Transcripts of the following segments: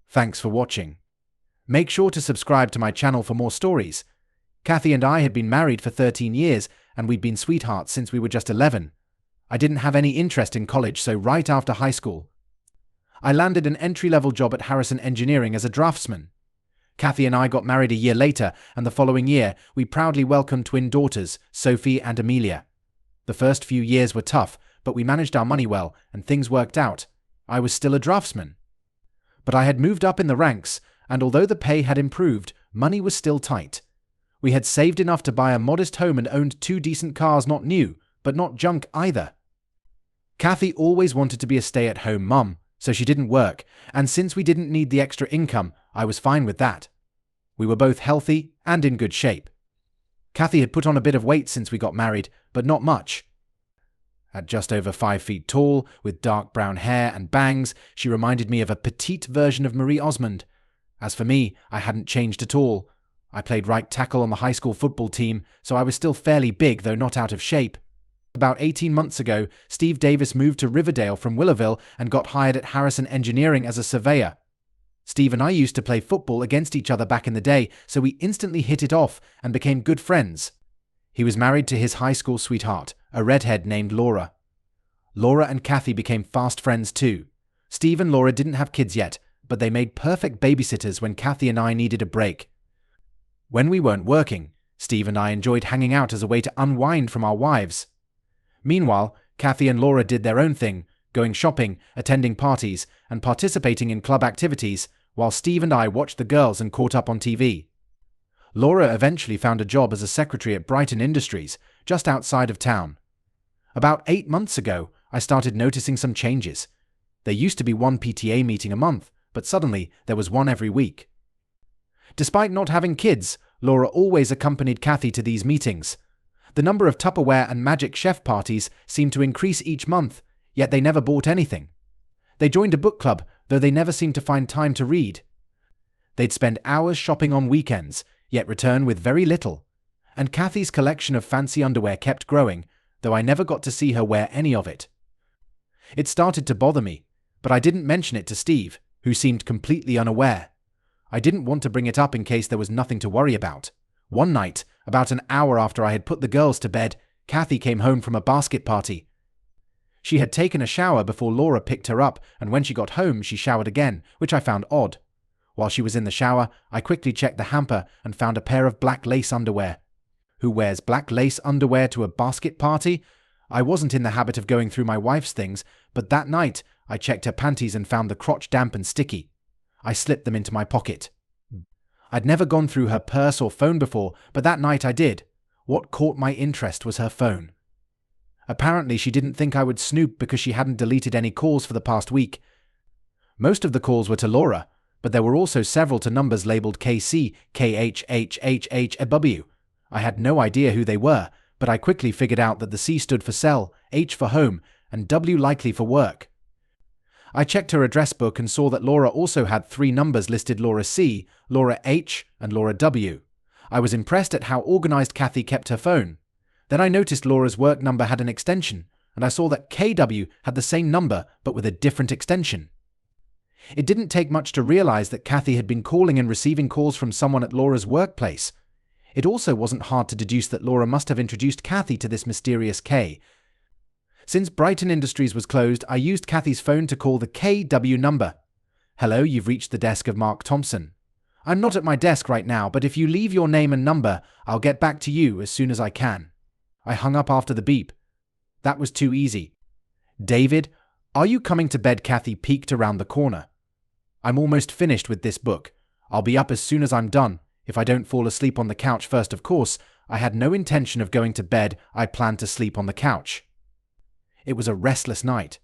Thanks for watching. Make sure to subscribe to my channel for more stories. Kathy and I had been married for 13 years, and we'd been sweethearts since we were just 11. I didn't have any interest in college, so right after high school, I landed an entry-level job at Harrison Engineering as a draftsman. Kathy and I got married a year later, and the following year, we proudly welcomed twin daughters, Sophie and Amelia. The first few years were tough, but we managed our money well, and things worked out. I was still a draftsman. But I had moved up in the ranks, and although the pay had improved, money was still tight. We had saved enough to buy a modest home and owned 2 decent cars, not new, but not junk either. Kathy always wanted to be a stay-at-home mum, so she didn't work, and since we didn't need the extra income, I was fine with that. We were both healthy and in good shape. Kathy had put on a bit of weight since we got married, but not much. At just over 5 feet tall, with dark brown hair and bangs, she reminded me of a petite version of Marie Osmond. As for me, I hadn't changed at all. I played right tackle on the high school football team, so I was still fairly big, though not out of shape. About 18 months ago, Steve Davis moved to Riverdale from Willowville and got hired at Harrison Engineering as a surveyor. Steve and I used to play football against each other back in the day, so we instantly hit it off and became good friends. He was married to his high school sweetheart, a redhead named Laura. Laura and Kathy became fast friends too. Steve and Laura didn't have kids yet, but they made perfect babysitters when Kathy and I needed a break. When we weren't working, Steve and I enjoyed hanging out as a way to unwind from our wives. Meanwhile, Kathy and Laura did their own thing, going shopping, attending parties, and participating in club activities, while Steve and I watched the girls and caught up on TV. Laura eventually found a job as a secretary at Brighton Industries, just outside of town. About 8 months ago, I started noticing some changes. There used to be 1 PTA meeting a month, but suddenly there was 1 every week. Despite not having kids, Laura always accompanied Kathy to these meetings. The number of Tupperware and Magic Chef parties seemed to increase each month, yet they never bought anything. They joined a book club, though they never seemed to find time to read. They'd spend hours shopping on weekends, yet return with very little. And Kathy's collection of fancy underwear kept growing, though I never got to see her wear any of it. It started to bother me, but I didn't mention it to Steve, who seemed completely unaware. I didn't want to bring it up in case there was nothing to worry about. One night, about an hour after I had put the girls to bed, Kathy came home from a basket party. She had taken a shower before Laura picked her up, and when she got home, she showered again, which I found odd. While she was in the shower, I quickly checked the hamper and found a pair of black lace underwear. Who wears black lace underwear to a basket party? I wasn't in the habit of going through my wife's things, but that night I checked her panties and found the crotch damp and sticky. I slipped them into my pocket. I'd never gone through her purse or phone before, but that night I did. What caught my interest was her phone. Apparently she didn't think I would snoop because she hadn't deleted any calls for the past week. Most of the calls were to Laura, but there were also several to numbers labeled KC, KHHHHW. I had no idea who they were, but I quickly figured out that the C stood for cell, H for home, and W likely for work. I checked her address book and saw that Laura also had 3 numbers listed: Laura C, Laura H, and Laura W. I was impressed at how organized Kathy kept her phone. Then I noticed Laura's work number had an extension, and I saw that KW had the same number but with a different extension. It didn't take much to realize that Kathy had been calling and receiving calls from someone at Laura's workplace. It also wasn't hard to deduce that Laura must have introduced Kathy to this mysterious K. Since Brighton Industries was closed, I used Kathy's phone to call the KW number. "Hello, you've reached the desk of Mark Thompson. I'm not at my desk right now, but if you leave your name and number, I'll get back to you as soon as I can." I hung up after the beep. That was too easy. "David, are you coming to bed?" Kathy peeked around the corner. "I'm almost finished with this book. I'll be up as soon as I'm done, if I don't fall asleep on the couch first. Of course, I had no intention of going to bed. I planned to sleep on the couch. It was a restless night.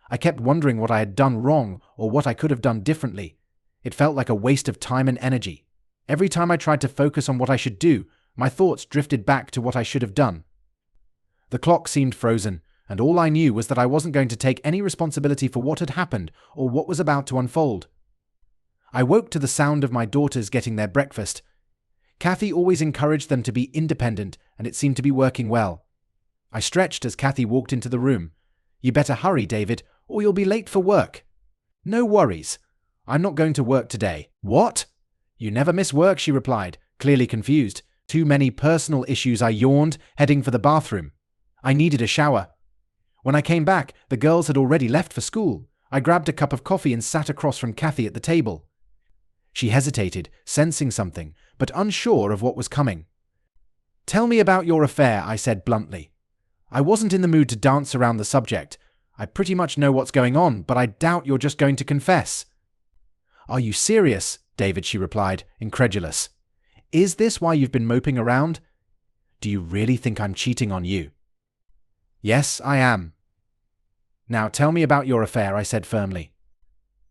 I kept wondering what I had done wrong or what I could have done differently. It felt like a waste of time and energy. Every time I tried to focus on what I should do, my thoughts drifted back to what I should have done. The clock seemed frozen, and all I knew was that I wasn't going to take any responsibility for what had happened or what was about to unfold. I woke to the sound of my daughters getting their breakfast. Kathy always encouraged them to be independent, and it seemed to be working well. I stretched as Kathy walked into the room. "You better hurry, David, or you'll be late for work." "No worries. I'm not going to work today. What? You never miss work, she replied, clearly confused. Too many personal issues, I yawned, heading for the bathroom. I needed a shower. When I came back, the girls had already left for school. I grabbed a cup of coffee and sat across from Kathy at the table. She hesitated, sensing something, but unsure of what was coming. Tell me about your affair, I said bluntly. I wasn't in the mood to dance around the subject. I pretty much know what's going on, but I doubt you're just going to confess. Are you serious, David, she replied, incredulous. Is this why you've been moping around? Do you really think I'm cheating on you? Yes, I am. Now tell me about your affair, I said firmly.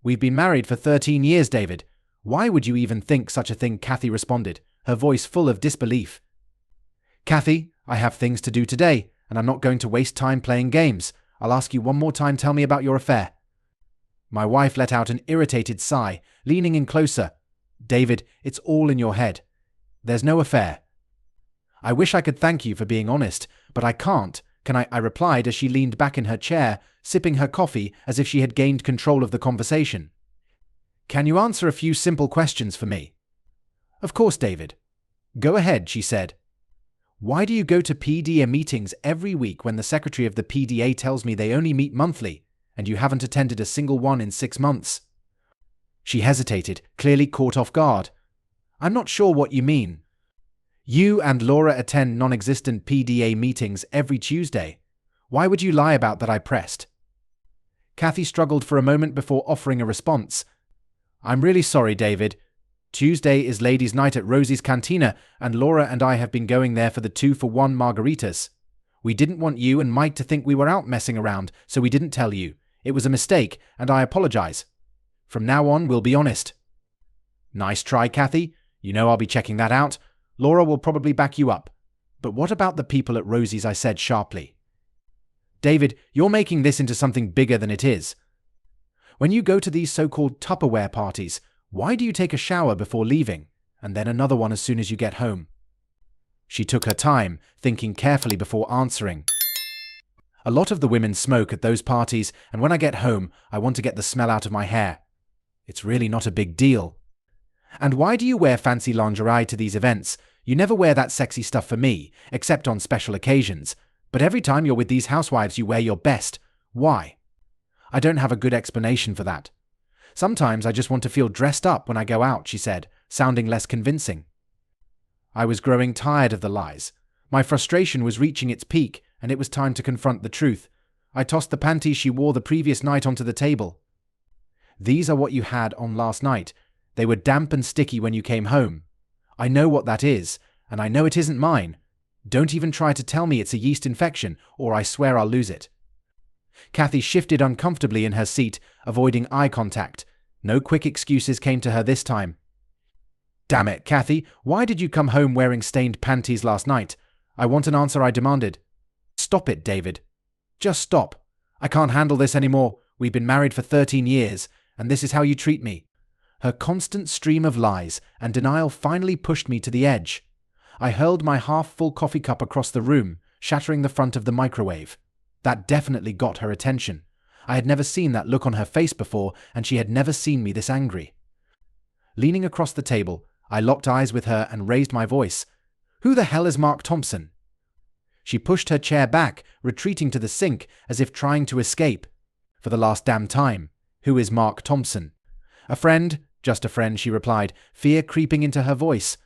We've been married for 13 years, David. Why would you even think such a thing? Kathy responded, her voice full of disbelief. Kathy, I have things to do today, and I'm not going to waste time playing games. I'll ask you one more time, tell me about your affair. My wife let out an irritated sigh, leaning in closer. David, it's all in your head. There's no affair. I wish I could thank you for being honest, but I can't, can I replied as she leaned back in her chair, sipping her coffee as if she had gained control of the conversation. Can you answer a few simple questions for me? Of course, David. Go ahead, she said. Why do you go to PDA meetings every week when the secretary of the PDA tells me they only meet monthly, and you haven't attended a single one in 6 months? She hesitated, clearly caught off guard. I'm not sure what you mean. You and Laura attend non-existent PDA meetings every Tuesday. Why would you lie about that? I pressed. Kathy struggled for a moment before offering a response. I'm really sorry, David. Tuesday is ladies' night at Rosie's Cantina, and Laura and I have been going there for the 2-for-1 margaritas. We didn't want you and Mike to think we were out messing around, so we didn't tell you. It was a mistake, and I apologize. From now on, we'll be honest. Nice try, Kathy. You know I'll be checking that out. Laura will probably back you up. But what about the people at Rosie's? I said sharply. David, you're making this into something bigger than it is. When you go to these so-called Tupperware parties, why do you take a shower before leaving, and then another one as soon as you get home? She took her time, thinking carefully before answering. A lot of the women smoke at those parties, and when I get home, I want to get the smell out of my hair. It's really not a big deal. And why do you wear fancy lingerie to these events? You never wear that sexy stuff for me, except on special occasions. But every time you're with these housewives, you wear your best. Why? I don't have a good explanation for that. Sometimes I just want to feel dressed up when I go out, she said, sounding less convincing. I was growing tired of the lies. My frustration was reaching its peak, and it was time to confront the truth. I tossed the panties she wore the previous night onto the table. These are what you had on last night. They were damp and sticky when you came home. I know what that is, and I know it isn't mine. Don't even try to tell me it's a yeast infection, or I swear I'll lose it. Kathy shifted uncomfortably in her seat, avoiding eye contact. No quick excuses came to her this time. Damn it, Kathy, why did you come home wearing stained panties last night? I want an answer, I demanded. Stop it, David. Just stop. I can't handle this anymore. We've been married for 13 years, and this is how you treat me. Her constant stream of lies and denial finally pushed me to the edge. I hurled my half-full coffee cup across the room, shattering the front of the microwave. That definitely got her attention. I had never seen that look on her face before, and she had never seen me this angry. Leaning across the table, I locked eyes with her and raised my voice. Who the hell is Mark Thompson? She pushed her chair back, retreating to the sink as if trying to escape. For the last damn time, who is Mark Thompson? A friend, just a friend, she replied, fear creeping into her voice.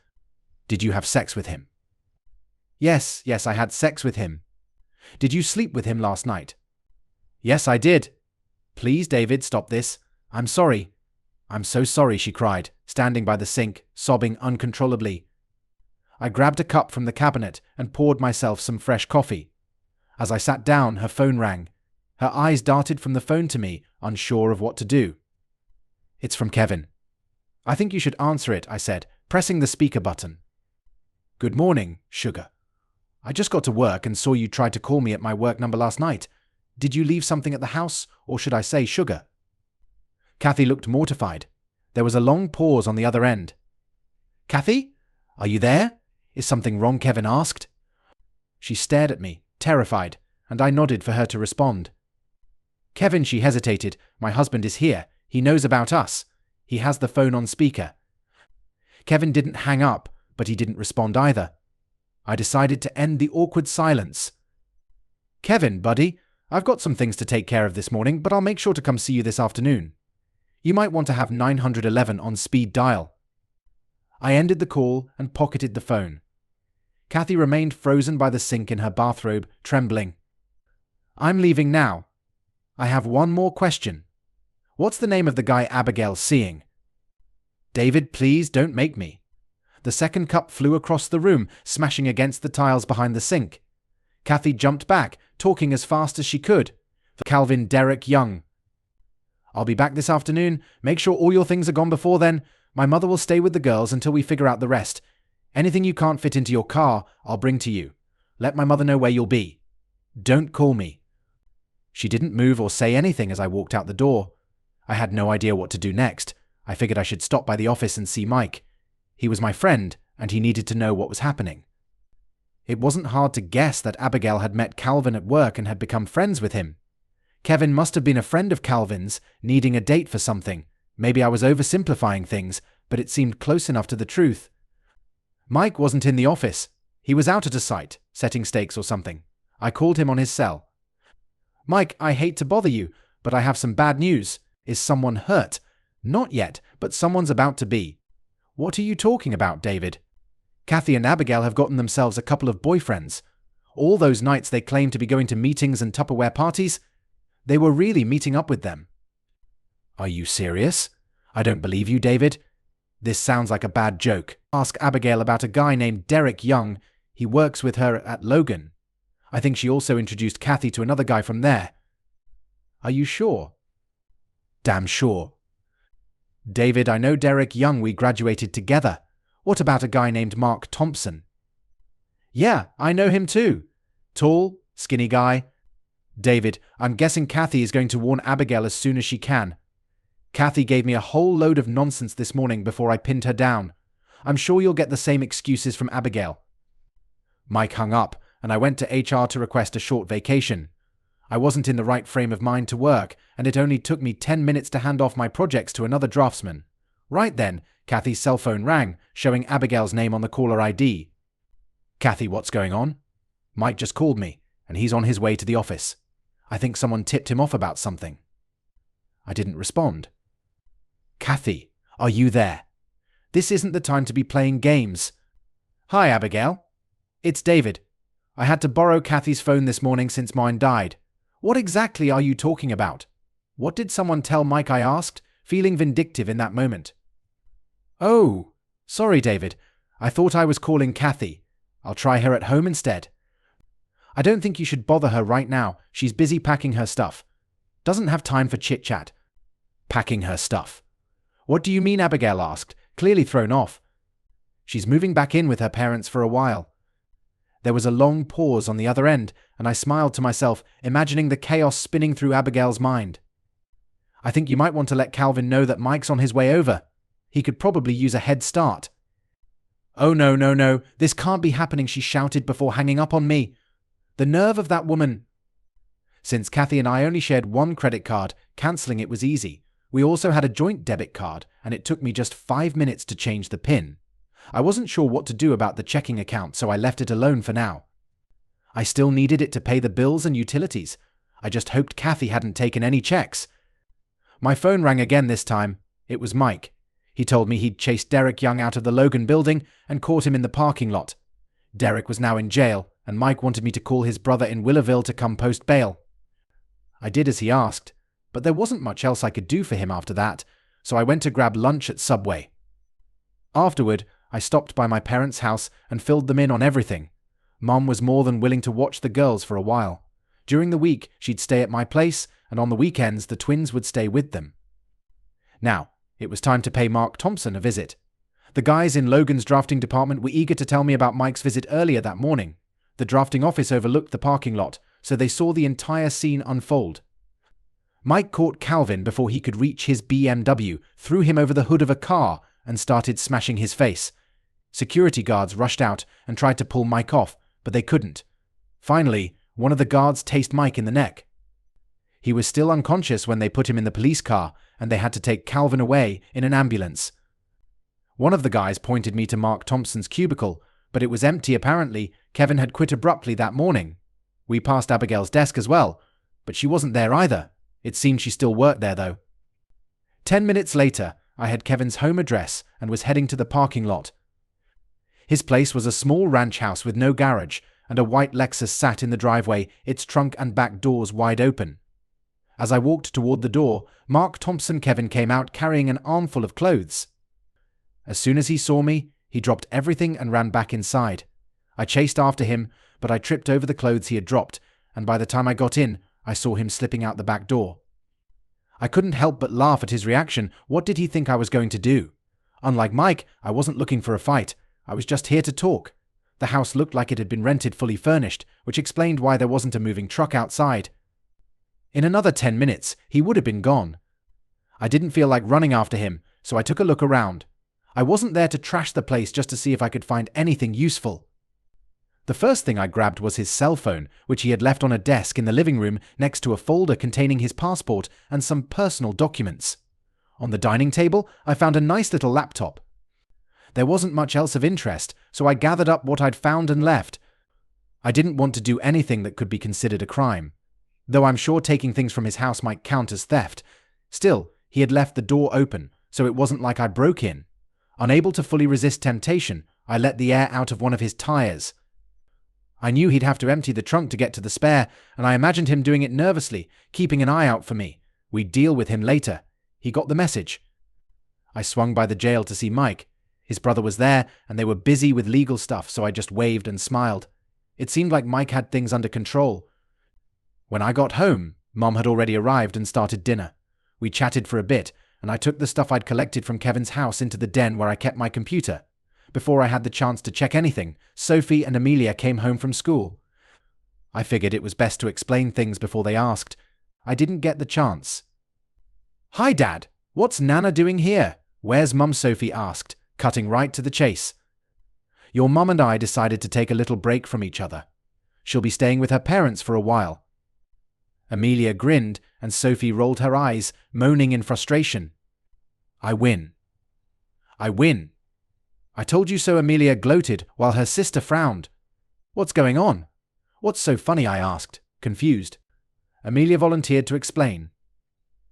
Did you have sex with him? Yes, I had sex with him. Did you sleep with him last night? Yes, I did. Please, David, stop this. I'm sorry. I'm so sorry, she cried, standing by the sink, sobbing uncontrollably. I grabbed a cup from the cabinet and poured myself some fresh coffee. As I sat down, her phone rang. Her eyes darted from the phone to me, unsure of what to do. It's from Kevin. I think you should answer it, I said, pressing the speaker button. Good morning, sugar. I just got to work and saw you tried to call me at my work number last night. Did you leave something at the house, or should I say sugar? Kathy looked mortified. There was a long pause on the other end. Kathy? Are you there? Is something wrong? Kevin asked. She stared at me, terrified, and I nodded for her to respond. Kevin, she hesitated. My husband is here. He knows about us. He has the phone on speaker. Kevin didn't hang up, but he didn't respond either. I decided to end the awkward silence. Kevin, buddy, I've got some things to take care of this morning, but I'll make sure to come see you this afternoon. You might want to have 911 on speed dial. I ended the call and pocketed the phone. Kathy remained frozen by the sink in her bathrobe, trembling. I'm leaving now. I have one more question. What's the name of the guy Abigail's seeing? David, please don't make me. The second cup flew across the room, smashing against the tiles behind the sink. Kathy jumped back, talking as fast as she could. Calvin Derek Young. I'll be back this afternoon. Make sure all your things are gone before then. My mother will stay with the girls until we figure out the rest. Anything you can't fit into your car, I'll bring to you. Let my mother know where you'll be. Don't call me. She didn't move or say anything as I walked out the door. I had no idea what to do next. I figured I should stop by the office and see Mike. He was my friend, and he needed to know what was happening. It wasn't hard to guess that Abigail had met Calvin at work and had become friends with him. Kevin must have been a friend of Calvin's, needing a date for something. Maybe I was oversimplifying things, but it seemed close enough to the truth. Mike wasn't in the office. He was out at a site, setting stakes or something. I called him on his cell. Mike, I hate to bother you, but I have some bad news. Is someone hurt? Not yet, but someone's about to be. What are you talking about, David? Kathy and Abigail have gotten themselves a couple of boyfriends. All those nights they claimed to be going to meetings and Tupperware parties, they were really meeting up with them. Are you serious? I don't believe you, David. This sounds like a bad joke. Ask Abigail about a guy named Derek Young. He works with her at Logan. I think she also introduced Kathy to another guy from there. Are you sure? Damn sure. David, I know Derek Young. We graduated together. What about a guy named Mark Thompson? Yeah, I know him too. Tall, skinny guy. David, I'm guessing Kathy is going to warn Abigail as soon as she can. Kathy gave me a whole load of nonsense this morning before I pinned her down. I'm sure you'll get the same excuses from Abigail. Mike hung up, and I went to HR to request a short vacation. I wasn't in the right frame of mind to work, and it only took me 10 minutes to hand off my projects to another draftsman. Right then, Kathy's cell phone rang, showing Abigail's name on the caller ID. Kathy, what's going on? Mike just called me, and he's on his way to the office. I think someone tipped him off about something. I didn't respond. Kathy, are you there? This isn't the time to be playing games. Hi, Abigail. It's David. I had to borrow Kathy's phone this morning since mine died. What exactly are you talking about? What did someone tell Mike? I asked, feeling vindictive in that moment. Oh, sorry, David. I thought I was calling Kathy. I'll try her at home instead. I don't think you should bother her right now. She's busy packing her stuff. Doesn't have time for chit-chat. Packing her stuff. What do you mean? Abigail asked, clearly thrown off. She's moving back in with her parents for a while. There was a long pause on the other end, and I smiled to myself, imagining the chaos spinning through Abigail's mind. I think you might want to let Calvin know that Mike's on his way over. He could probably use a head start. Oh no, this can't be happening, she shouted before hanging up on me. The nerve of that woman. Since Kathy and I only shared one credit card, cancelling it was easy. We also had a joint debit card, and it took me just 5 minutes to change the PIN. I wasn't sure what to do about the checking account, so I left it alone for now. I still needed it to pay the bills and utilities. I just hoped Kathy hadn't taken any checks. My phone rang again this time. It was Mike. He told me he'd chased Derek Young out of the Logan building and caught him in the parking lot. Derek was now in jail, and Mike wanted me to call his brother in Willerville to come post bail. I did as he asked, but there wasn't much else I could do for him after that, so I went to grab lunch at Subway. Afterward, I stopped by my parents' house and filled them in on everything. Mom was more than willing to watch the girls for a while. During the week, she'd stay at my place, and on the weekends, the twins would stay with them. Now, it was time to pay Mark Thompson a visit. The guys in Logan's drafting department were eager to tell me about Mike's visit earlier that morning. The drafting office overlooked the parking lot, so they saw the entire scene unfold. Mike caught Calvin before he could reach his BMW, threw him over the hood of a car, and started smashing his face. Security guards rushed out and tried to pull Mike off, but they couldn't. Finally, one of the guards tased Mike in the neck. He was still unconscious when they put him in the police car, and they had to take Calvin away in an ambulance. One of the guys pointed me to Mark Thompson's cubicle, but it was empty apparently. Kevin had quit abruptly that morning. We passed Abigail's desk as well, but she wasn't there either. It seemed she still worked there though. 10 minutes later, I had Kevin's home address and was heading to the parking lot. His place was a small ranch house with no garage, and a white Lexus sat in the driveway, its trunk and back doors wide open. As I walked toward the door, Mark Thompson Kevin came out carrying an armful of clothes. As soon as he saw me, he dropped everything and ran back inside. I chased after him, but I tripped over the clothes he had dropped, and by the time I got in, I saw him slipping out the back door. I couldn't help but laugh at his reaction. What did he think I was going to do? Unlike Mike, I wasn't looking for a fight. I was just here to talk. The house looked like it had been rented fully furnished, which explained why there wasn't a moving truck outside. In another 10 minutes, he would have been gone. I didn't feel like running after him, so I took a look around. I wasn't there to trash the place just to see if I could find anything useful. The first thing I grabbed was his cell phone, which he had left on a desk in the living room next to a folder containing his passport and some personal documents. On the dining table, I found a nice little laptop. There wasn't much else of interest, so I gathered up what I'd found and left. I didn't want to do anything that could be considered a crime, though I'm sure taking things from his house might count as theft. Still, he had left the door open, so it wasn't like I broke in. Unable to fully resist temptation, I let the air out of one of his tires. I knew he'd have to empty the trunk to get to the spare, and I imagined him doing it nervously, keeping an eye out for me. We'd deal with him later. He got the message. I swung by the jail to see Mike. His brother was there, and they were busy with legal stuff, so I just waved and smiled. It seemed like Mike had things under control. When I got home, Mom had already arrived and started dinner. We chatted for a bit, and I took the stuff I'd collected from Kevin's house into the den where I kept my computer. Before I had the chance to check anything, Sophie and Amelia came home from school. I figured it was best to explain things before they asked. I didn't get the chance. "Hi, Dad. What's Nana doing here? Where's Mum?" Sophie asked, cutting right to the chase. "Your mum and I decided to take a little break from each other. She'll be staying with her parents for a while." Amelia grinned, and Sophie rolled her eyes, moaning in frustration. I win. I win. "I told you so," Amelia gloated, while her sister frowned. "What's going on?" "What's so funny?" I asked, confused. Amelia volunteered to explain.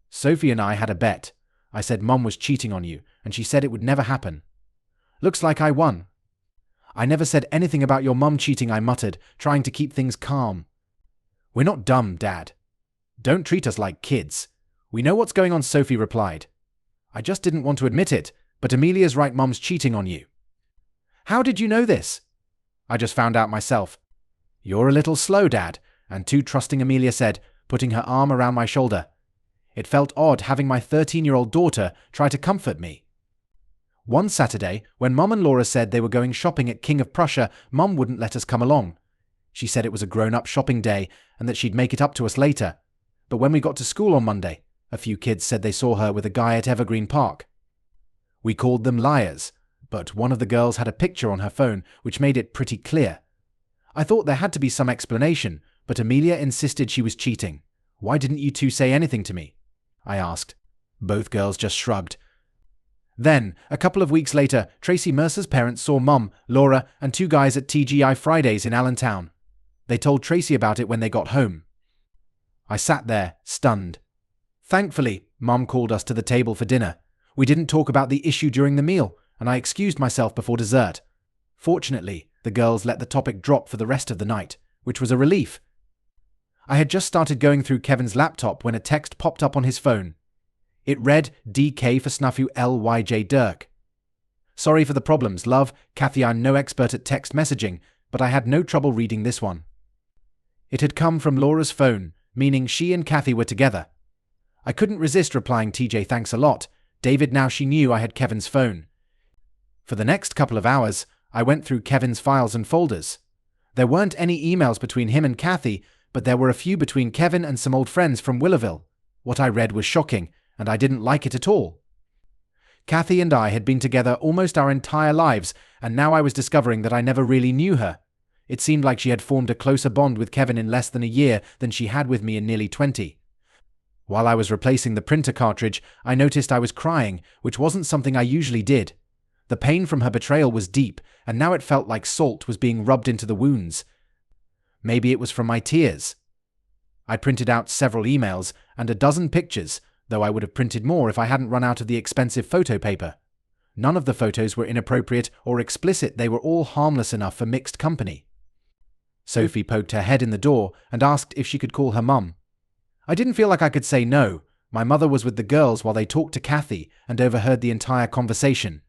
"Sophie and I had a bet. I said Mum was cheating on you, and she said it would never happen. Looks like I won." "I never said anything about your mum cheating," I muttered, trying to keep things calm. "We're not dumb, Dad. Don't treat us like kids. We know what's going on," Sophie replied. "I just didn't want to admit it, but Amelia's right, Mum's cheating on you." "How did you know this?" "I just found out myself." "You're a little slow, Dad," and too trusting, Amelia said, putting her arm around my shoulder. It felt odd having my 13-year-old daughter try to comfort me. One Saturday, when Mum and Laura said they were going shopping at King of Prussia, Mum wouldn't let us come along. She said it was a grown-up shopping day and that she'd make it up to us later. But when we got to school on Monday, a few kids said they saw her with a guy at Evergreen Park. We called them liars, but one of the girls had a picture on her phone which made it pretty clear. I thought there had to be some explanation, but Amelia insisted she was cheating. "Why didn't you two say anything to me?" I asked. Both girls just shrugged. Then, a couple of weeks later, Tracy Mercer's parents saw Mum, Laura, and two guys at TGI Fridays in Allentown. They told Tracy about it when they got home. I sat there, stunned. Thankfully, Mum called us to the table for dinner. We didn't talk about the issue during the meal, and I excused myself before dessert. Fortunately, the girls let the topic drop for the rest of the night, which was a relief. I had just started going through Kevin's laptop when a text popped up on his phone. It read DK for Snuffy LYJ Dirk. "Sorry for the problems, love. Kathy, I'm no expert at text messaging, but I had no trouble reading this one." It had come from Laura's phone, meaning she and Kathy were together. I couldn't resist replying, "TJ, thanks a lot, David." Now she knew I had Kevin's phone. For the next couple of hours, I went through Kevin's files and folders. There weren't any emails between him and Kathy, but there were a few between Kevin and some old friends from Willowville. What I read was shocking, and I didn't like it at all. Kathy and I had been together almost our entire lives, and now I was discovering that I never really knew her. It seemed like she had formed a closer bond with Kevin in less than a year than she had with me in nearly 20. While I was replacing the printer cartridge, I noticed I was crying, which wasn't something I usually did. The pain from her betrayal was deep, and now it felt like salt was being rubbed into the wounds. Maybe it was from my tears. I printed out several emails and a dozen pictures, though I would have printed more if I hadn't run out of the expensive photo paper. None of the photos were inappropriate or explicit, they were all harmless enough for mixed company. Sophie poked her head in the door and asked if she could call her mum. I didn't feel like I could say no. My mother was with the girls while they talked to Kathy and overheard the entire conversation.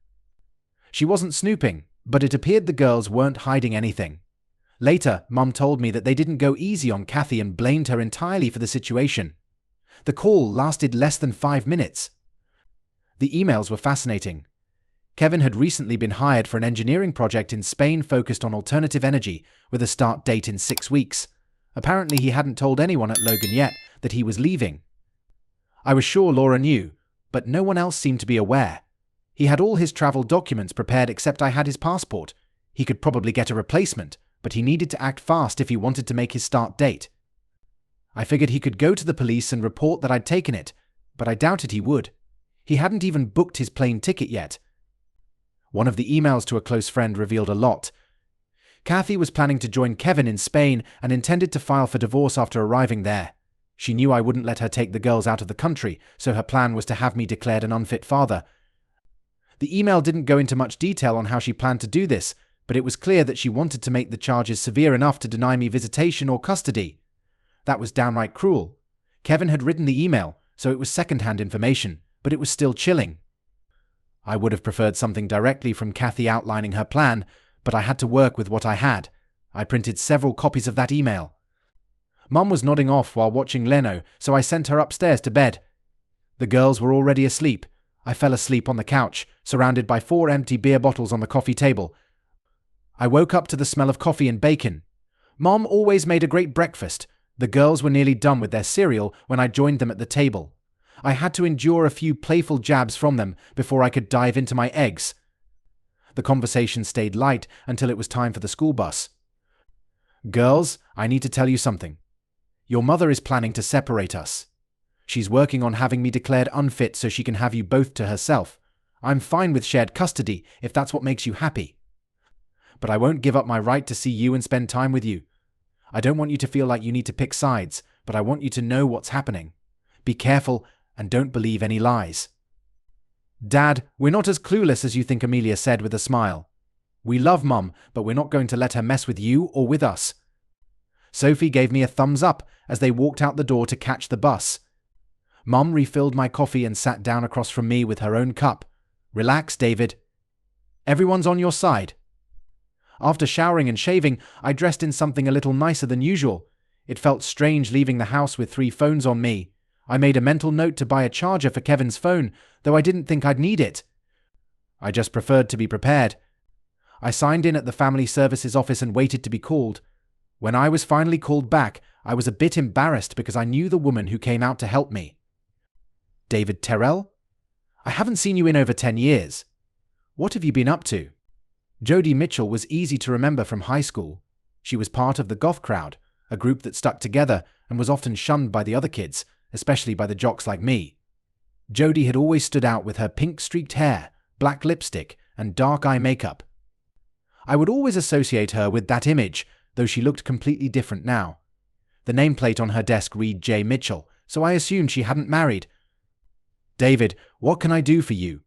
She wasn't snooping, but it appeared the girls weren't hiding anything. Later, Mum told me that they didn't go easy on Kathy and blamed her entirely for the situation. The call lasted less than 5 minutes. The emails were fascinating. Kevin had recently been hired for an engineering project in Spain focused on alternative energy, with a start date in 6 weeks. Apparently he hadn't told anyone at Logan yet that he was leaving. I was sure Laura knew, but no one else seemed to be aware. He had all his travel documents prepared except I had his passport. He could probably get a replacement, but he needed to act fast if he wanted to make his start date. I figured he could go to the police and report that I'd taken it, but I doubted he would. He hadn't even booked his plane ticket yet. One of the emails to a close friend revealed a lot. Kathy was planning to join Kevin in Spain and intended to file for divorce after arriving there. She knew I wouldn't let her take the girls out of the country, so her plan was to have me declared an unfit father. The email didn't go into much detail on how she planned to do this, but it was clear that she wanted to make the charges severe enough to deny me visitation or custody. That was downright cruel. Kevin had written the email, so it was second-hand information, but it was still chilling. I would have preferred something directly from Kathy outlining her plan, but I had to work with what I had. I printed several copies of that email. Mum was nodding off while watching Leno, so I sent her upstairs to bed. The girls were already asleep. I fell asleep on the couch, surrounded by 4 empty beer bottles on the coffee table. I woke up to the smell of coffee and bacon. Mom always made a great breakfast. The girls were nearly done with their cereal when I joined them at the table. I had to endure a few playful jabs from them before I could dive into my eggs. The conversation stayed light until it was time for the school bus. Girls, I need to tell you something. Your mother is planning to separate us. She's working on having me declared unfit so she can have you both to herself. I'm fine with shared custody if that's what makes you happy. But I won't give up my right to see you and spend time with you. I don't want you to feel like you need to pick sides, but I want you to know what's happening. Be careful and don't believe any lies. Dad, we're not as clueless as you think, Amelia said with a smile. We love Mum, but we're not going to let her mess with you or with us. Sophie gave me a thumbs up as they walked out the door to catch the bus. Mum refilled my coffee and sat down across from me with her own cup. Relax, David. Everyone's on your side. After showering and shaving, I dressed in something a little nicer than usual. It felt strange leaving the house with 3 phones on me. I made a mental note to buy a charger for Kevin's phone, though I didn't think I'd need it. I just preferred to be prepared. I signed in at the family services office and waited to be called. When I was finally called back, I was a bit embarrassed because I knew the woman who came out to help me. David Terrell? I haven't seen you in over 10 years. What have you been up to? Jody Mitchell was easy to remember from high school. She was part of the goth crowd, a group that stuck together and was often shunned by the other kids, especially by the jocks like me. Jody had always stood out with her pink-streaked hair, black lipstick, and dark eye makeup. I would always associate her with that image, though she looked completely different now. The nameplate on her desk read J. Mitchell, so I assumed she hadn't married. David, what can I do for you?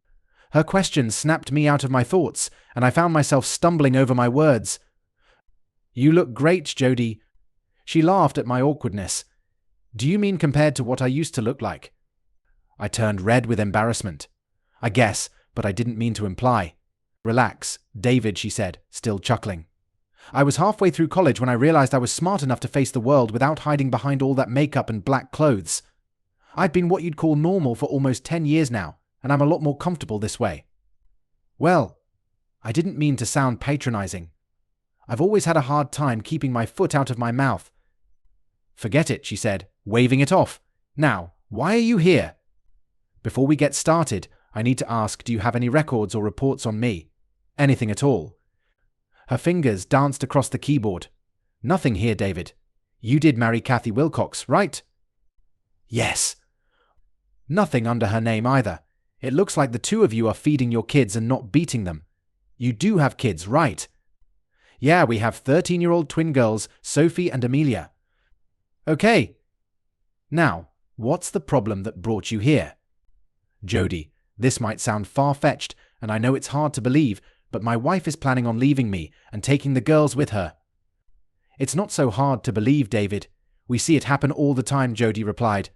Her question snapped me out of my thoughts, and I found myself stumbling over my words. You look great, Jody. She laughed at my awkwardness. Do you mean compared to what I used to look like? I turned red with embarrassment. I guess, but I didn't mean to imply. Relax, David, she said, still chuckling. I was halfway through college when I realized I was smart enough to face the world without hiding behind all that makeup and black clothes. I'd been what you'd call normal for almost 10 years now, and I'm a lot more comfortable this way. Well, I didn't mean to sound patronizing. I've always had a hard time keeping my foot out of my mouth. Forget it, she said, waving it off. Now, why are you here? Before we get started, I need to ask, do you have any records or reports on me? Anything at all? Her fingers danced across the keyboard. Nothing here, David. You did marry Kathy Wilcox, right? Yes. Nothing under her name either. It looks like the two of you are feeding your kids and not beating them. You do have kids, right? Yeah, we have 13-year-old twin girls, Sophie and Amelia. Okay. Now, what's the problem that brought you here? Jody, this might sound far-fetched, and I know it's hard to believe, but my wife is planning on leaving me and taking the girls with her. It's not so hard to believe, David. We see it happen all the time, Jody replied.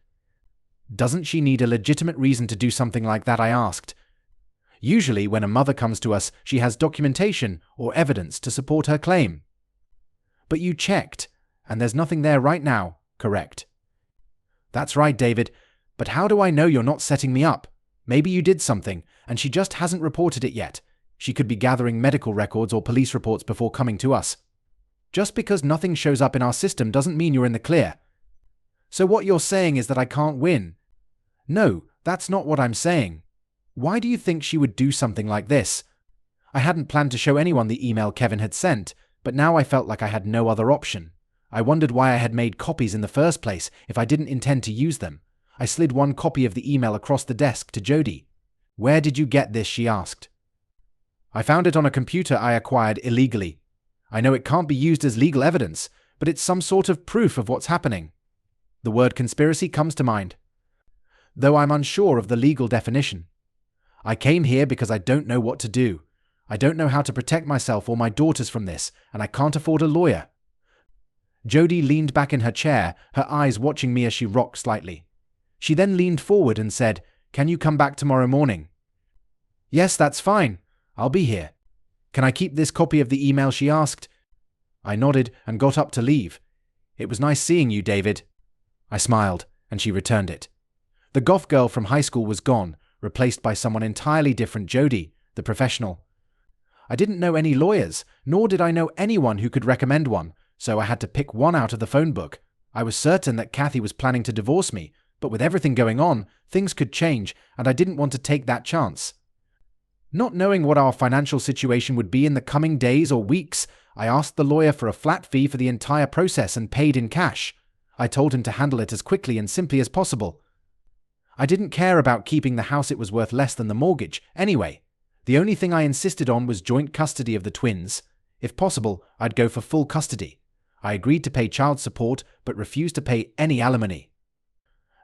Doesn't she need a legitimate reason to do something like that, I asked. Usually, when a mother comes to us, she has documentation or evidence to support her claim. But you checked, and there's nothing there right now, correct? That's right, David, but how do I know you're not setting me up? Maybe you did something, and she just hasn't reported it yet. She could be gathering medical records or police reports before coming to us. Just because nothing shows up in our system doesn't mean you're in the clear. So what you're saying is that I can't win? No, that's not what I'm saying. Why do you think she would do something like this? I hadn't planned to show anyone the email Kevin had sent, but now I felt like I had no other option. I wondered why I had made copies in the first place if I didn't intend to use them. I slid one copy of the email across the desk to Jody. Where did you get this? She asked. I found it on a computer I acquired illegally. I know it can't be used as legal evidence, but it's some sort of proof of what's happening. The word conspiracy comes to mind, though I'm unsure of the legal definition. I came here because I don't know what to do. I don't know how to protect myself or my daughters from this, and I can't afford a lawyer. Jody leaned back in her chair, her eyes watching me as she rocked slightly. She then leaned forward and said, "Can you come back tomorrow morning?" Yes, that's fine. I'll be here. Can I keep this copy of the email? She asked. I nodded and got up to leave. It was nice seeing you, David. I smiled, and she returned it. The goth girl from high school was gone, replaced by someone entirely different, Jody, the professional. I didn't know any lawyers, nor did I know anyone who could recommend one, so I had to pick one out of the phone book. I was certain that Kathy was planning to divorce me, but with everything going on, things could change, and I didn't want to take that chance. Not knowing what our financial situation would be in the coming days or weeks, I asked the lawyer for a flat fee for the entire process and paid in cash. I told him to handle it as quickly and simply as possible. I didn't care about keeping the house. It was worth less than the mortgage. Anyway, the only thing I insisted on was joint custody of the twins. If possible, I'd go for full custody. I agreed to pay child support, but refused to pay any alimony.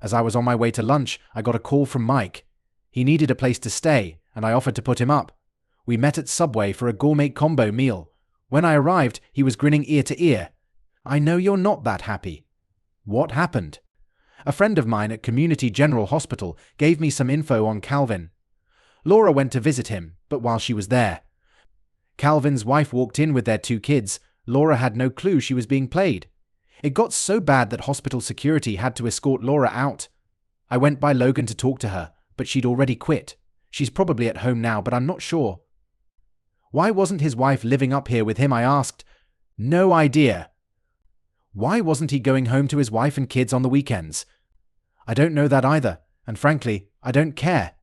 As I was on my way to lunch, I got a call from Mike. He needed a place to stay, and I offered to put him up. We met at Subway for a gourmet combo meal. When I arrived, he was grinning ear to ear. I know you're not that happy. What happened? A friend of mine at Community General Hospital gave me some info on Calvin. Laura went to visit him, but while she was there, Calvin's wife walked in with their 2 kids. Laura had no clue she was being played. It got so bad that hospital security had to escort Laura out. I went by Logan to talk to her, but she'd already quit. She's probably at home now, but I'm not sure. Why wasn't his wife living up here with him? I asked. No idea. Why wasn't he going home to his wife and kids on the weekends? I don't know that either, and frankly, I don't care.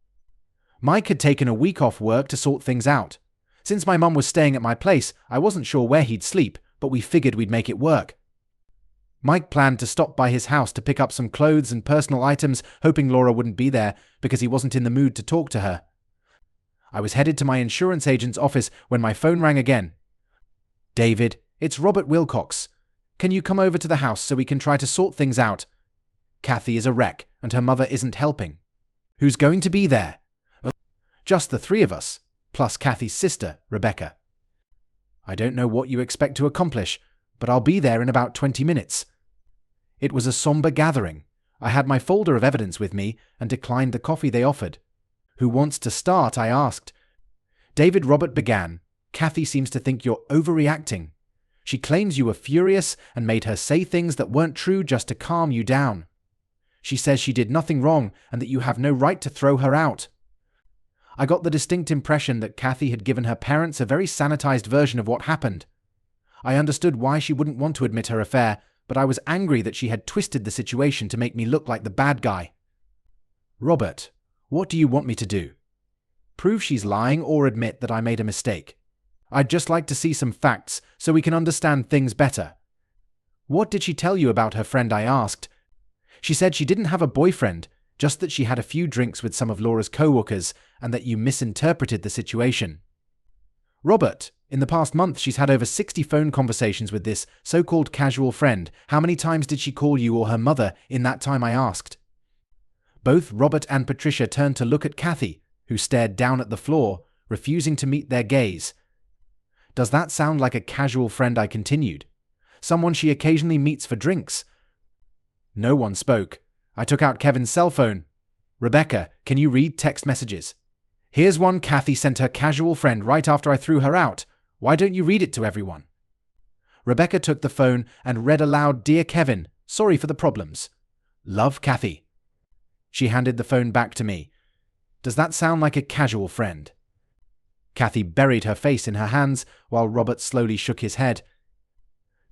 Mike had taken a week off work to sort things out. Since my mum was staying at my place, I wasn't sure where he'd sleep, but we figured we'd make it work. Mike planned to stop by his house to pick up some clothes and personal items, hoping Laura wouldn't be there because he wasn't in the mood to talk to her. I was headed to my insurance agent's office when my phone rang again. David, it's Robert Wilcox. Can you come over to the house so we can try to sort things out? Kathy is a wreck, and her mother isn't helping. Who's going to be there? Just the 3 of us, plus Kathy's sister, Rebecca. I don't know what you expect to accomplish, but I'll be there in about 20 minutes. It was a somber gathering. I had my folder of evidence with me and declined the coffee they offered. Who wants to start? I asked. David, Robert began. Kathy seems to think you're overreacting. She claims you were furious and made her say things that weren't true just to calm you down. She says she did nothing wrong and that you have no right to throw her out. I got the distinct impression that Kathy had given her parents a very sanitized version of what happened. I understood why she wouldn't want to admit her affair, but I was angry that she had twisted the situation to make me look like the bad guy. Robert, what do you want me to do? Prove she's lying or admit that I made a mistake? I'd just like to see some facts so we can understand things better. What did she tell you about her friend? I asked. She said she didn't have a boyfriend, just that she had a few drinks with some of Laura's co-workers and that you misinterpreted the situation. Robert, in the past month she's had over 60 phone conversations with this so-called casual friend. How many times did she call you or her mother in that time, I asked. Both Robert and Patricia turned to look at Kathy, who stared down at the floor, refusing to meet their gaze. Does that sound like a casual friend, I continued. Someone she occasionally meets for drinks? No one spoke. I took out Kevin's cell phone. Rebecca, can you read text messages? Here's one Kathy sent her casual friend right after I threw her out. Why don't you read it to everyone? Rebecca took the phone and read aloud, Dear Kevin, sorry for the problems. Love, Kathy. She handed the phone back to me. Does that sound like a casual friend? Kathy buried her face in her hands while Robert slowly shook his head.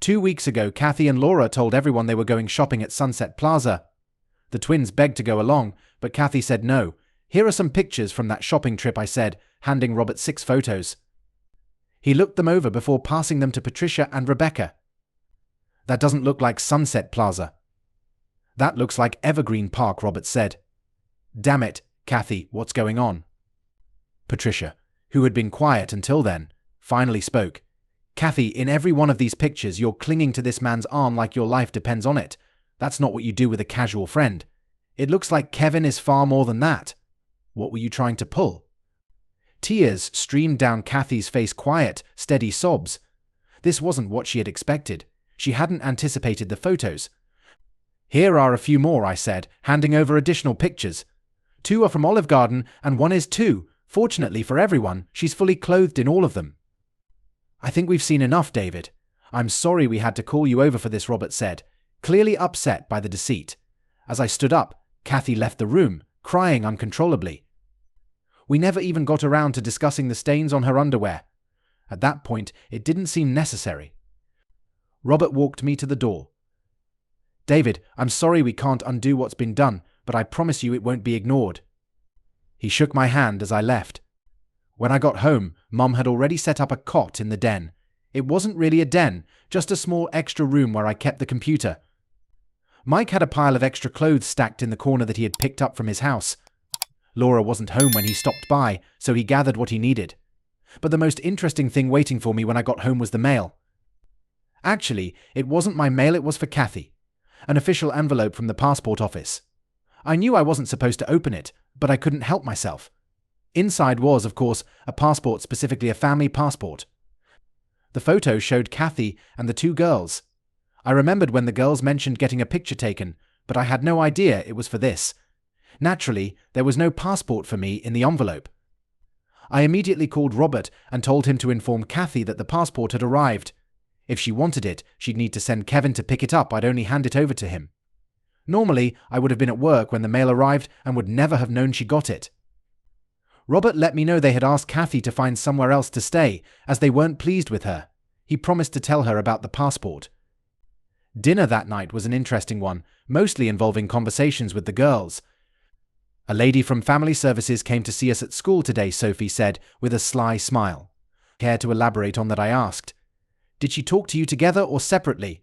2 weeks ago, Kathy and Laura told everyone they were going shopping at Sunset Plaza. The twins begged to go along, but Kathy said no. Here are some pictures from that shopping trip, I said, handing Robert 6 photos. He looked them over before passing them to Patricia and Rebecca. That doesn't look like Sunset Plaza. That looks like Evergreen Park, Robert said. Damn it, Kathy, what's going on? Patricia, who had been quiet until then, finally spoke. Kathy, in every one of these pictures, you're clinging to this man's arm like your life depends on it. That's not what you do with a casual friend. It looks like Kevin is far more than that. What were you trying to pull? Tears streamed down Kathy's face, quiet, steady sobs. This wasn't what she had expected. She hadn't anticipated the photos. Here are a few more, I said, handing over additional pictures. 2 are from Olive Garden and 1 is too. Fortunately for everyone, she's fully clothed in all of them. I think we've seen enough, David. I'm sorry we had to call you over for this, Robert said, clearly upset by the deceit. As I stood up, Kathy left the room, crying uncontrollably. We never even got around to discussing the stains on her underwear. At that point, it didn't seem necessary. Robert walked me to the door. David, I'm sorry we can't undo what's been done, but I promise you it won't be ignored. He shook my hand as I left. When I got home, Mum had already set up a cot in the den. It wasn't really a den, just a small extra room where I kept the computer. Mike had a pile of extra clothes stacked in the corner that he had picked up from his house. Laura wasn't home when he stopped by, so he gathered what he needed. But the most interesting thing waiting for me when I got home was the mail. Actually, it wasn't my mail, it was for Kathy. An official envelope from the passport office. I knew I wasn't supposed to open it, but I couldn't help myself. Inside was, of course, a passport, specifically a family passport. The photo showed Kathy and the 2 girls. I remembered when the girls mentioned getting a picture taken, but I had no idea it was for this. Naturally, there was no passport for me in the envelope. I immediately called Robert and told him to inform Kathy that the passport had arrived. If she wanted it, she'd need to send Kevin to pick it up. I'd only hand it over to him. Normally, I would have been at work when the mail arrived and would never have known she got it. Robert let me know they had asked Kathy to find somewhere else to stay, as they weren't pleased with her. He promised to tell her about the passport. Dinner that night was an interesting one, mostly involving conversations with the girls. A lady from Family Services came to see us at school today, Sophie said, with a sly smile. Care to elaborate on that, I asked. Did she talk to you together or separately?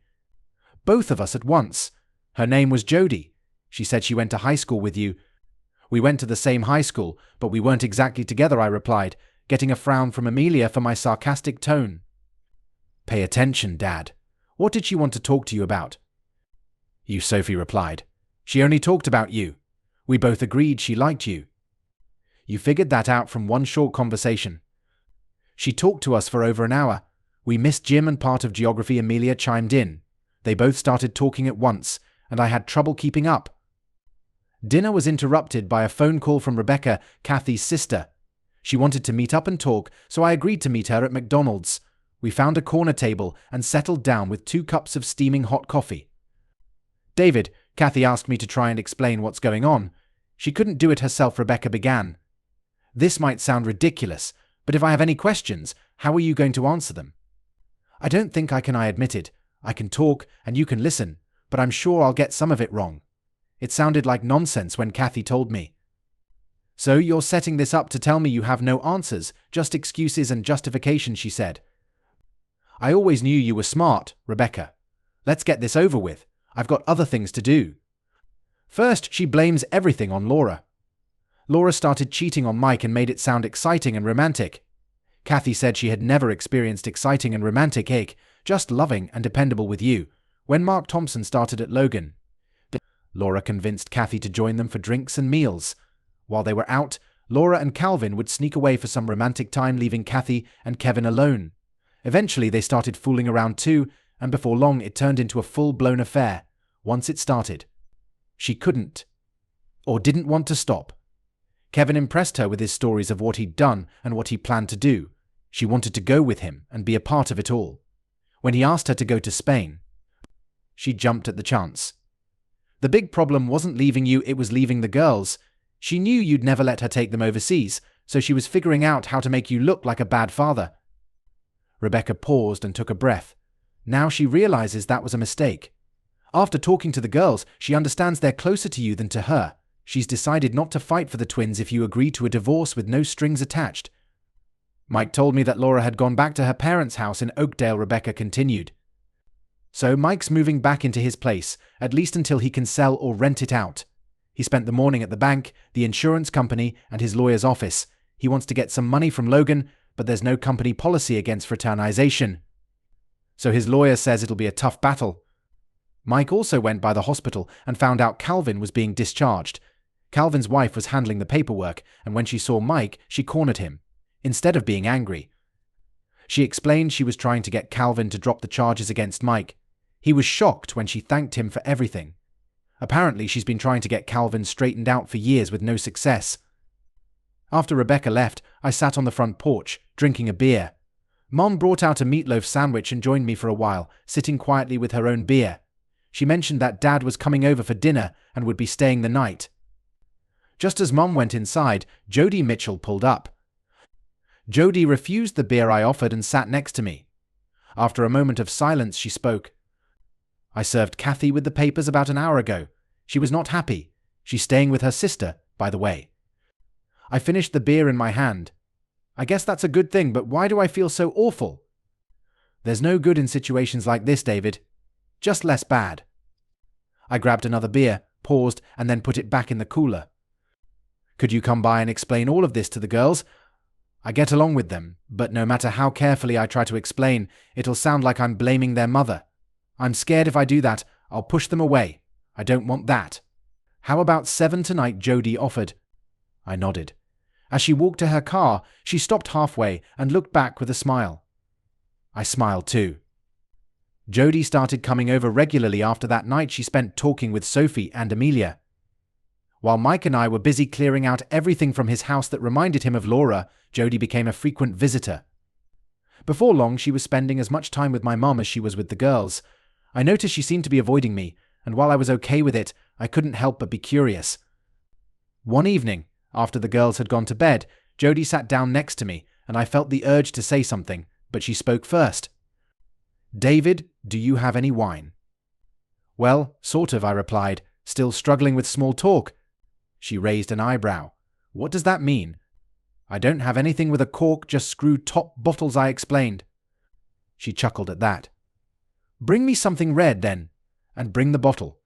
Both of us at once. Her name was Jody. She said she went to high school with you. We went to the same high school, but we weren't exactly together, I replied, getting a frown from Amelia for my sarcastic tone. Pay attention, Dad. What did she want to talk to you about? You, Sophie replied. She only talked about you. We both agreed she liked you. You figured that out from one short conversation. She talked to us for over an hour. We missed gym and part of geography. Amelia chimed in. They both started talking at once, and I had trouble keeping up. Dinner was interrupted by a phone call from Rebecca, Kathy's sister. She wanted to meet up and talk, so I agreed to meet her at McDonald's. We found a corner table and settled down with 2 cups of steaming hot coffee. David, Kathy asked me to try and explain what's going on. She couldn't do it herself, Rebecca began. This might sound ridiculous, but if I have any questions, how are you going to answer them? I don't think I can, I admitted. I can talk and you can listen, but I'm sure I'll get some of it wrong. It sounded like nonsense when Kathy told me. So you're setting this up to tell me you have no answers, just excuses and justification, she said. I always knew you were smart, Rebecca. Let's get this over with. I've got other things to do. First, she blames everything on Laura. Laura started cheating on Mike and made it sound exciting and romantic. Kathy said she had never experienced exciting and romantic ache, just loving and dependable with you, when Mark Thompson started at Logan. Laura convinced Kathy to join them for drinks and meals. While they were out, Laura and Calvin would sneak away for some romantic time, leaving Kathy and Kevin alone. Eventually, they started fooling around too, and before long it turned into a full-blown affair. Once it started, she couldn't, or didn't want to stop. Kevin impressed her with his stories of what he'd done and what he planned to do. She wanted to go with him and be a part of it all. When he asked her to go to Spain, she jumped at the chance. The big problem wasn't leaving you, it was leaving the girls. She knew you'd never let her take them overseas, so she was figuring out how to make you look like a bad father. Rebecca paused and took a breath. Now she realizes that was a mistake. After talking to the girls, she understands they're closer to you than to her. She's decided not to fight for the twins if you agree to a divorce with no strings attached. Mike told me that Laura had gone back to her parents' house in Oakdale, Rebecca continued. So Mike's moving back into his place, at least until he can sell or rent it out. He spent the morning at the bank, the insurance company, and his lawyer's office. He wants to get some money from Logan, but there's no company policy against fraternization. So his lawyer says it'll be a tough battle. Mike also went by the hospital and found out Calvin was being discharged. Calvin's wife was handling the paperwork, and when she saw Mike, she cornered him, instead of being angry. She explained she was trying to get Calvin to drop the charges against Mike. He was shocked when she thanked him for everything. Apparently, she's been trying to get Calvin straightened out for years with no success. After Rebecca left, I sat on the front porch, drinking a beer. Mom brought out a meatloaf sandwich and joined me for a while, sitting quietly with her own beer. She mentioned that Dad was coming over for dinner and would be staying the night. Just as Mom went inside, Jody Mitchell pulled up. Jody refused the beer I offered and sat next to me. After a moment of silence, she spoke. I served Kathy with the papers about an hour ago. She was not happy. She's staying with her sister, by the way. I finished the beer in my hand. I guess that's a good thing, but why do I feel so awful? There's no good in situations like this, David. Just less bad. I grabbed another beer, paused, and then put it back in the cooler. Could you come by and explain all of this to the girls? I get along with them, but no matter how carefully I try to explain, it'll sound like I'm blaming their mother. I'm scared if I do that, I'll push them away. I don't want that. How about 7 tonight, Jody offered. I nodded. As she walked to her car, she stopped halfway and looked back with a smile. I smiled too. Jody started coming over regularly after that night she spent talking with Sophie and Amelia. While Mike and I were busy clearing out everything from his house that reminded him of Laura, Jody became a frequent visitor. Before long, she was spending as much time with my mom as she was with the girls. I noticed she seemed to be avoiding me, and while I was okay with it, I couldn't help but be curious. One evening, after the girls had gone to bed, Jody sat down next to me, and I felt the urge to say something, but she spoke first. David, do you have any wine? Well, sort of, I replied, still struggling with small talk. She raised an eyebrow. What does that mean? I don't have anything with a cork, just screw top bottles, I explained. She chuckled at that. Bring me something red, then, and bring the bottle.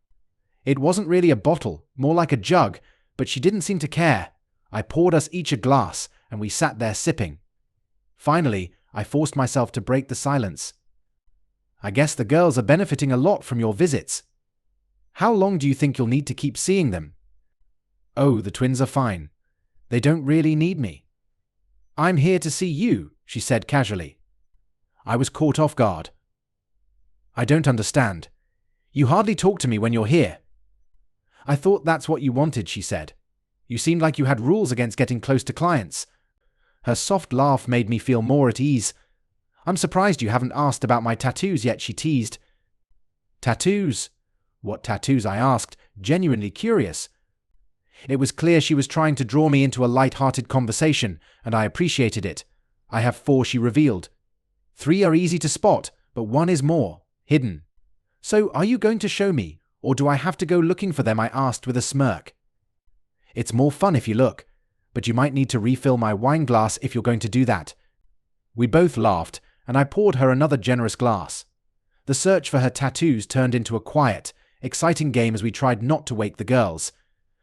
It wasn't really a bottle, more like a jug, but she didn't seem to care. I poured us each a glass, and we sat there sipping. Finally, I forced myself to break the silence. I guess the girls are benefiting a lot from your visits. How long do you think you'll need to keep seeing them? Oh, the twins are fine. They don't really need me. I'm here to see you, she said casually. I was caught off guard. I don't understand. You hardly talk to me when you're here. I thought that's what you wanted, she said. You seemed like you had rules against getting close to clients. Her soft laugh made me feel more at ease. I'm surprised you haven't asked about my tattoos yet, she teased. Tattoos? What tattoos? I asked, genuinely curious. It was clear she was trying to draw me into a light-hearted conversation, and I appreciated it. I have 4, she revealed. 3 are easy to spot, but 1 is more, hidden. So are you going to show me, or do I have to go looking for them? I asked with a smirk. It's more fun if you look, but you might need to refill my wine glass if you're going to do that. We both laughed, and I poured her another generous glass. The search for her tattoos turned into a quiet, exciting game as we tried not to wake the girls.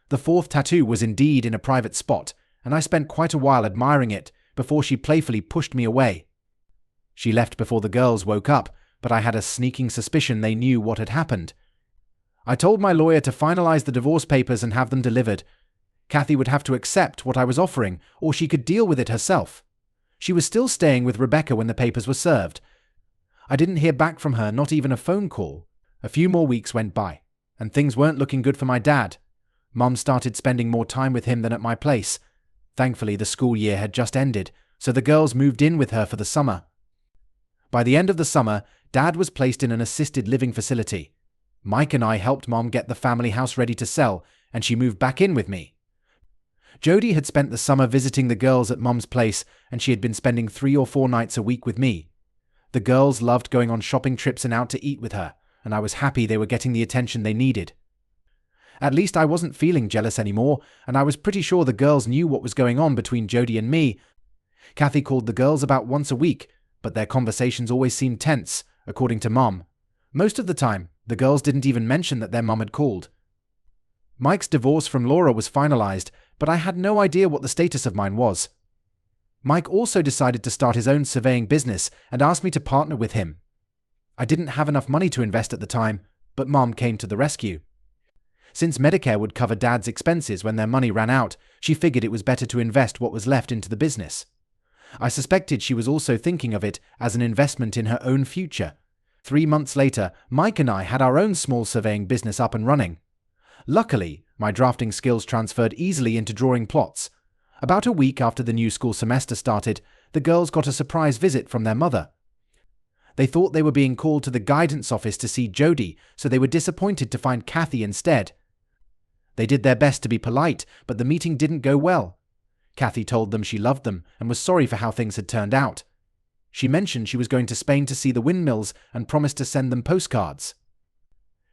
The fourth tattoo was indeed in a private spot, and I spent quite a while admiring it before she playfully pushed me away. She left before the girls woke up, but I had a sneaking suspicion they knew what had happened. I told my lawyer to finalize the divorce papers and have them delivered. Kathy would have to accept what I was offering, or she could deal with it herself. She was still staying with Rebecca when the papers were served. I didn't hear back from her, not even a phone call. A few more weeks went by, and things weren't looking good for my dad. Mom started spending more time with him than at my place. Thankfully, the school year had just ended, so the girls moved in with her for the summer. By the end of the summer, Dad was placed in an assisted living facility. Mike and I helped Mom get the family house ready to sell, and she moved back in with me. Jody had spent the summer visiting the girls at Mom's place, and she had been spending 3 or 4 nights a week with me. The girls loved going on shopping trips and out to eat with her, and I was happy they were getting the attention they needed. At least I wasn't feeling jealous anymore, and I was pretty sure the girls knew what was going on between Jody and me. Kathy called the girls about once a week, but their conversations always seemed tense, according to Mom. Most of the time, the girls didn't even mention that their mom had called. Mike's divorce from Laura was finalized, but I had no idea what the status of mine was. Mike also decided to start his own surveying business and asked me to partner with him. I didn't have enough money to invest at the time, but Mom came to the rescue. Since Medicare would cover Dad's expenses when their money ran out, she figured it was better to invest what was left into the business. I suspected she was also thinking of it as an investment in her own future. 3 months later, Mike and I had our own small surveying business up and running. Luckily, my drafting skills transferred easily into drawing plots. About a week after the new school semester started, the girls got a surprise visit from their mother. They thought they were being called to the guidance office to see Jody, so they were disappointed to find Kathy instead. They did their best to be polite, but the meeting didn't go well. Kathy told them she loved them and was sorry for how things had turned out. She mentioned she was going to Spain to see the windmills and promised to send them postcards.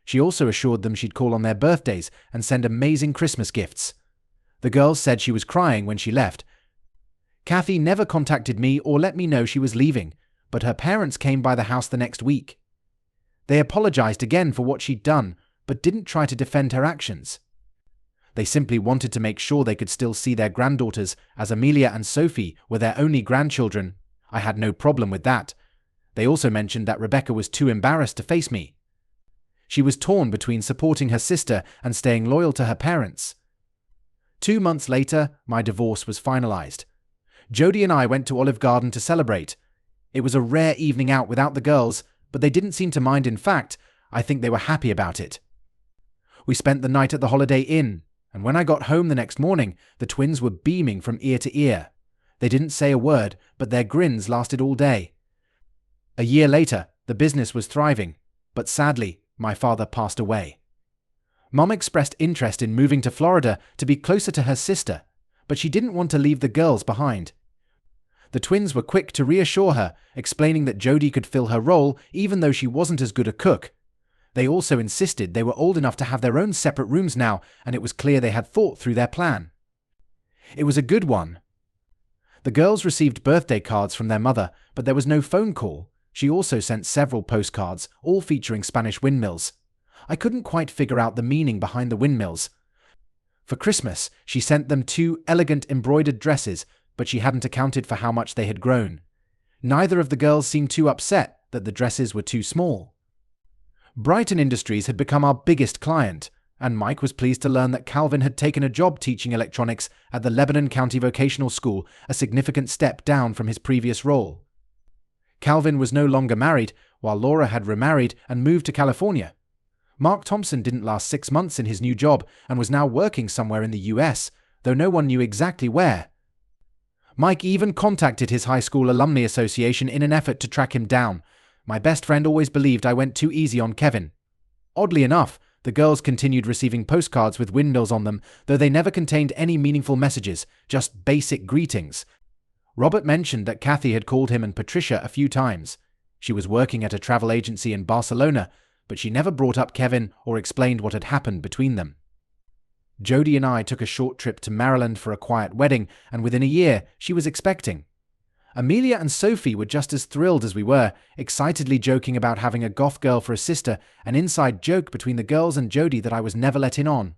She also assured them she'd call on their birthdays and send amazing Christmas gifts. The girls said she was crying when she left. Kathy never contacted me or let me know she was leaving, but her parents came by the house the next week. They apologized again for what she'd done, but didn't try to defend her actions. They simply wanted to make sure they could still see their granddaughters, as Amelia and Sophie were their only grandchildren. I had no problem with that. They also mentioned that Rebecca was too embarrassed to face me. She was torn between supporting her sister and staying loyal to her parents. 2 months later, my divorce was finalized. Jody and I went to Olive Garden to celebrate. It was a rare evening out without the girls, but they didn't seem to mind. In fact, I think they were happy about it. We spent the night at the Holiday Inn, and when I got home the next morning, the twins were beaming from ear to ear. They didn't say a word, but their grins lasted all day. A year later, the business was thriving, but sadly, my father passed away. Mom expressed interest in moving to Florida to be closer to her sister, but she didn't want to leave the girls behind. The twins were quick to reassure her, explaining that Jody could fill her role even though she wasn't as good a cook. They also insisted they were old enough to have their own separate rooms now, and it was clear they had thought through their plan. It was a good one. The girls received birthday cards from their mother, but there was no phone call. She also sent several postcards, all featuring Spanish windmills. I couldn't quite figure out the meaning behind the windmills. For Christmas, she sent them 2 elegant embroidered dresses, but she hadn't accounted for how much they had grown. Neither of the girls seemed too upset that the dresses were too small. Brighton Industries had become our biggest client, and Mike was pleased to learn that Calvin had taken a job teaching electronics at the Lebanon County Vocational School, a significant step down from his previous role. Calvin was no longer married, while Laura had remarried and moved to California. Mark Thompson didn't last 6 months in his new job and was now working somewhere in the US, though no one knew exactly where. Mike even contacted his high school alumni association in an effort to track him down. My best friend always believed I went too easy on Kevin. Oddly enough, the girls continued receiving postcards with windmills on them, though they never contained any meaningful messages, just basic greetings. Robert mentioned that Kathy had called him and Patricia a few times. She was working at a travel agency in Barcelona, but she never brought up Kevin or explained what had happened between them. Jody and I took a short trip to Maryland for a quiet wedding, and within a year, she was expecting. Amelia and Sophie were just as thrilled as we were, excitedly joking about having a goth girl for a sister, an inside joke between the girls and Jodie that I was never let in on.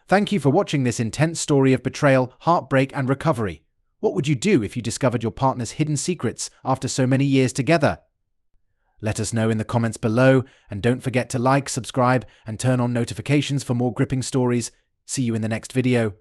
Thank you for watching this intense story of betrayal, heartbreak, and recovery. What would you do if you discovered your partner's hidden secrets after so many years together? Let us know in the comments below, and don't forget to like, subscribe, and turn on notifications for more gripping stories. See you in the next video.